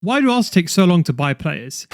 Why do Arsenal take so long to buy players?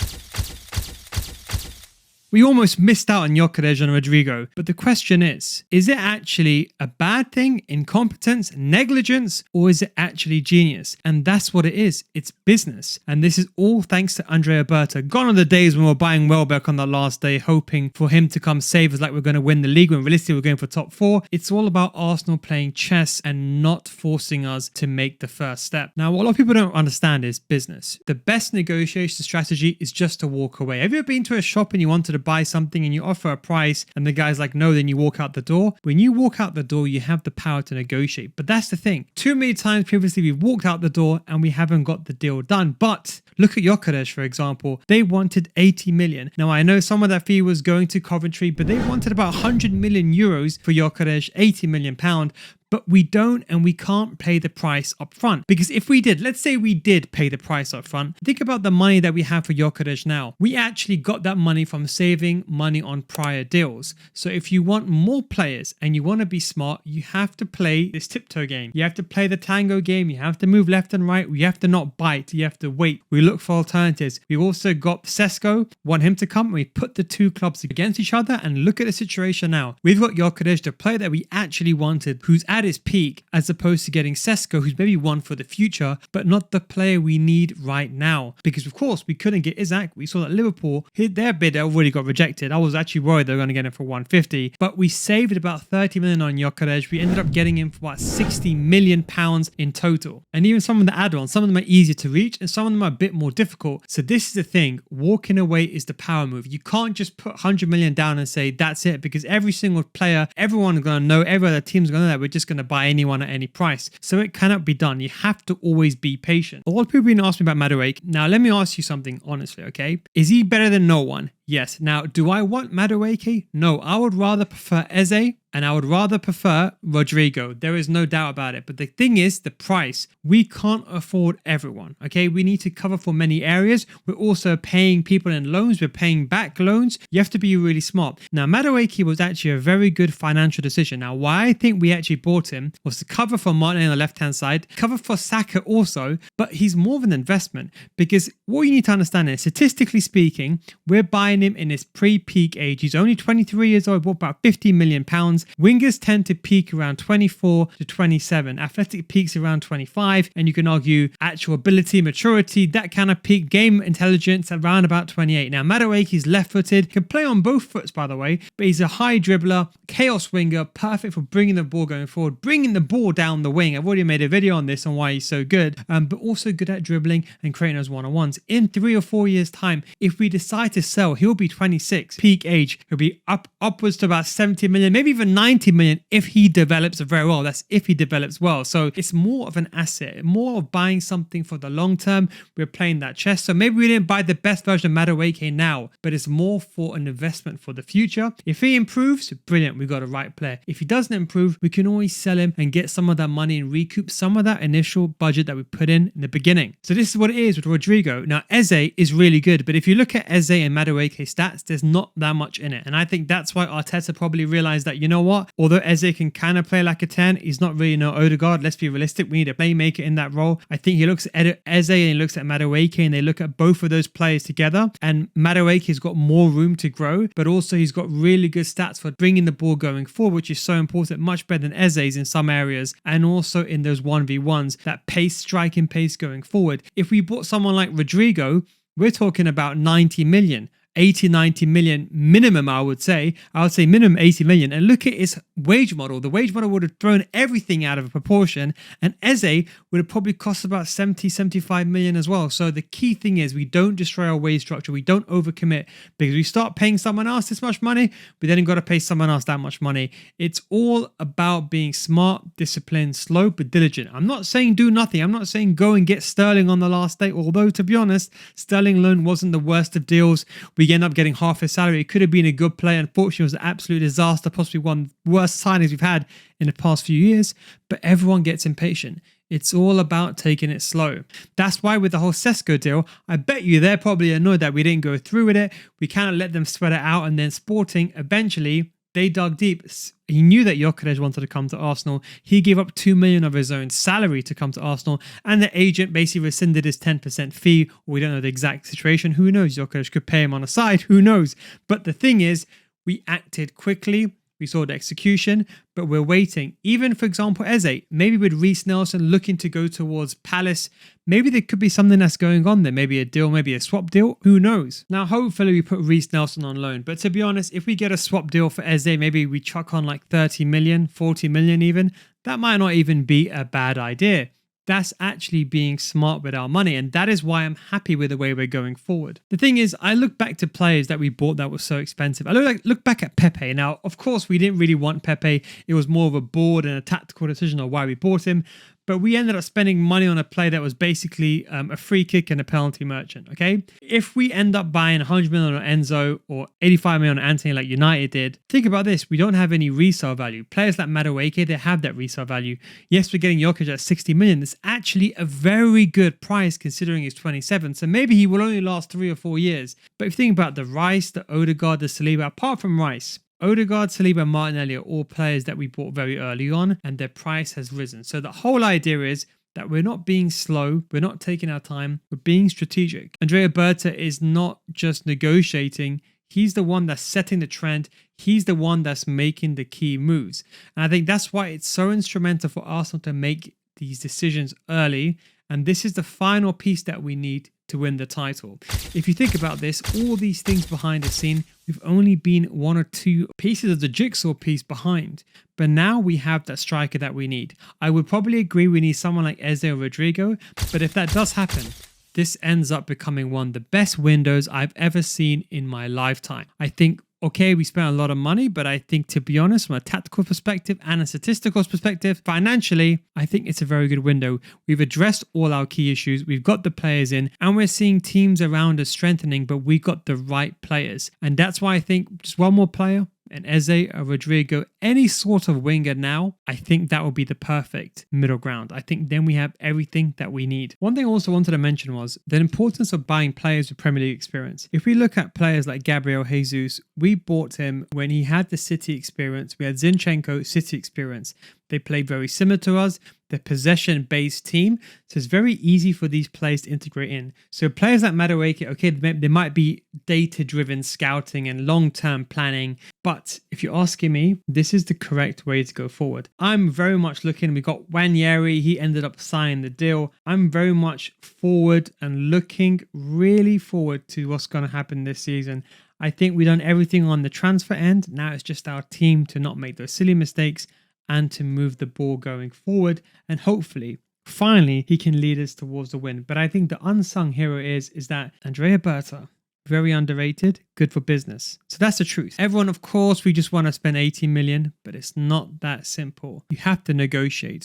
We almost missed out on Gyökeres and Rodrigo, but the question is it actually a bad thing, incompetence, negligence, or is it actually genius? And that's what it is. It's business. And this is all thanks to Andrea Berta. Gone are the days when we were buying Welbeck on the last day, hoping for him to come save us like we're going to win the league, when realistically we're going for top 4. It's all about Arsenal playing chess and not forcing us to make the first step. Now, what a lot of people don't understand is business. The best negotiation strategy is just to walk away. Have you ever been to a shop and you wanted to buy something and you offer a price and the guy's like, no, then you walk out the door? When you walk out the door, you have the power to negotiate. But that's the thing. Too many times previously we've walked out the door and we haven't got the deal done. But look at Gyökeres, for example. They wanted 80 million. Now, I know some of that fee was going to Coventry, but they wanted about 100 million euros for Gyökeres, 80 million pound. But we don't and we can't pay the price up front. Because if we did, let's say we did pay the price up front, think about the money that we have for Gyökeres now. We actually got that money from saving money on prior deals. So if you want more players and you want to be smart, you have to play this tiptoe game. You have to play the tango game. You have to move left and right. You have to not bite. You have to wait. We look for alternatives. We've also got Sesko, want him to come. We put the two clubs against each other and look at the situation now. We've got Gyökeres, the player that we actually wanted, who's at his peak, as opposed to getting Sesko, who's maybe one for the future, but not the player we need right now. Because of course we couldn't get Isaac. We saw that Liverpool hit their bid, already got rejected. I was actually worried they were going to get him for 150, but we saved about 30 million on Gyökeres. We ended up getting him for about 60 million pounds in total. And even some of the add-ons, some of them are easier to reach and some of them are a bit more difficult. So this is the thing, walking away is the power move. You can't just put 100 million down and say that's it, because every single player, everyone is going to know, every other team's going to know that we're just going to buy anyone at any price. So it cannot be done. You have to always be patient. A lot of people have been asking me about Madueke. Now let me ask you something honestly, okay? Is he better than no one? Yes. Now, do I want Madueke? No, I would rather prefer Eze and I would rather prefer Rodrigo. There is no doubt about it. But the thing is, the price. We can't afford everyone, okay? We need to cover for many areas. We're also paying people in loans. We're paying back loans. You have to be really smart. Now, Madueke was actually a very good financial decision. Now, why I think we actually bought him was to cover for Martin on the left-hand side, cover for Saka also, but he's more of an investment, because what you need to understand is, statistically speaking, we're buying him in his pre-peak age. He's only 23 years old, bought about 50 million pounds. Wingers tend to peak around 24 to 27. Athletic peaks around 25, and you can argue actual ability, maturity, that kind of peak, game intelligence around about 28. Now, Madueke's left-footed, can play on both foots, by the way, but he's a high dribbler, chaos winger, perfect for bringing the ball going forward, bringing the ball down the wing. I've already made a video on this on why he's so good, but also good at dribbling and creating those one-on-ones. In 3 or 4 years' time, if we decide to sell, he'll be 26, peak age. He'll be upwards to about 70 million, maybe even 90 million if he develops very well. That's if he develops well. So it's more of an asset, more of buying something for the long term. We're playing that chess. So maybe we didn't buy the best version of Madueke now, but it's more for an investment for the future. If he improves, brilliant, we got a right player. If he doesn't improve, we can always sell him and get some of that money and recoup some of that initial budget that we put in the beginning. So this is what it is with Rodrigo. Now, Eze is really good, but if you look at Eze and Madueke stats, there's not that much in it. And I think that's why Arteta probably realized that, you know what, although Eze can kind of play like a 10, he's not really no Odegaard. Let's be realistic. We need a playmaker in that role. I think he looks at Eze and he looks at Madueke, and they look at both of those players together. And Madueke's got more room to grow, but also he's got really good stats for bringing the ball going forward, which is so important, much better than Eze's in some areas, and also in those 1v1s, that pace, striking pace going forward. If we bought someone like Rodrigo, we're talking about 90 million. 80, 90 million minimum, I would say. I would say minimum 80 million. And look at his wage model. The wage model would have thrown everything out of proportion. And Eze would have probably cost about 70, 75 million as well. So the key thing is we don't destroy our wage structure. We don't overcommit, because we start paying someone else this much money, we then got to pay someone else that much money. It's all about being smart, disciplined, slow, but diligent. I'm not saying do nothing. I'm not saying go and get Sterling on the last day. Although, to be honest, Sterling loan wasn't the worst of deals. We end up getting half his salary. It could have been a good play. Unfortunately, it was an absolute disaster, possibly one of the worst signings we've had in the past few years. But everyone gets impatient. It's all about taking it slow. That's why with the whole Sesko deal, I bet you they're probably annoyed that we didn't go through with it. We kind of let them spread it out, and then Sporting eventually They dug deep. He knew that Gyökeres wanted to come to Arsenal. He gave up 2 million of his own salary to come to Arsenal, and the agent basically rescinded his 10% fee. We don't know the exact situation. Who knows? Gyökeres could pay him on the side. Who knows? But the thing is, we acted quickly. We saw the execution, but we're waiting. Even, for example, Eze, maybe with Reece Nelson looking to go towards Palace, maybe there could be something that's going on there. Maybe a deal, maybe a swap deal. Who knows? Now, hopefully we put Reece Nelson on loan. But to be honest, if we get a swap deal for Eze, maybe we chuck on like 30 million, 40 million even, that might not even be a bad idea. That's actually being smart with our money, and that is why I'm happy with the way we're going forward. The thing is, I look back to players that we bought that were so expensive. I look back at Pepe. Now, of course, we didn't really want Pepe. It was more of a board and a tactical decision of why we bought him. But we ended up spending money on a player that was basically a free kick and a penalty merchant, okay? If we end up buying 100 million on Enzo or 85 million on Anthony like United did, think about this. We don't have any resale value. Players like Madueke, they have that resale value. Yes, we're getting Gyökeres at 60 million. It's actually a very good price considering he's 27. So maybe he will only last 3 or 4 years. But if you think about the Rice, the Odegaard, the Saliba, apart from Rice, Odegaard, Saliba, and Martinelli are all players that we bought very early on, and their price has risen. So the whole idea is that we're not being slow, we're not taking our time, we're being strategic. Andrea Berta is not just negotiating, he's the one that's setting the trend, he's the one that's making the key moves. And I think that's why it's so instrumental for Arsenal to make these decisions early, and this is the final piece that we need to win the title. If you think about this, all these things behind the scene, we've only been 1 or 2 pieces of the jigsaw piece behind. But now we have that striker that we need. I would probably agree we need someone like Eze or Rodrigo, but if that does happen, this ends up becoming one of the best windows I've ever seen in my lifetime. I think, okay, we spent a lot of money, but I think, to be honest, from a tactical perspective and a statistical perspective, financially, I think it's a very good window. We've addressed all our key issues. We've got the players in, and we're seeing teams around us strengthening, but we got the right players. And that's why I think just one more player, an Eze, a Rodrigo, any sort of winger now, I think that would be the perfect middle ground. I think then we have everything that we need. One thing I also wanted to mention was the importance of buying players with Premier League experience. If we look at players like Gabriel Jesus, we bought him when he had the City experience. We had Zinchenko, City experience. They played very similar to us. They're possession-based team, so it's very easy for these players to integrate in. So players like Madueke, okay, they might be data-driven scouting and long-term planning, but if you're asking me, this is the correct way to go forward. I'm very much looking, we got Wanyeri, he ended up signing the deal. I'm very much forward and looking really forward to what's going to happen this season. I think we've done everything on the transfer end. Now it's just our team to not make those silly mistakes and to move the ball going forward, and hopefully, finally, he can lead us towards the win. But I think the unsung hero is that Andrea Berta, very underrated, good for business. So that's the truth. Everyone, of course, we just want to spend 80 million, but it's not that simple. You have to negotiate.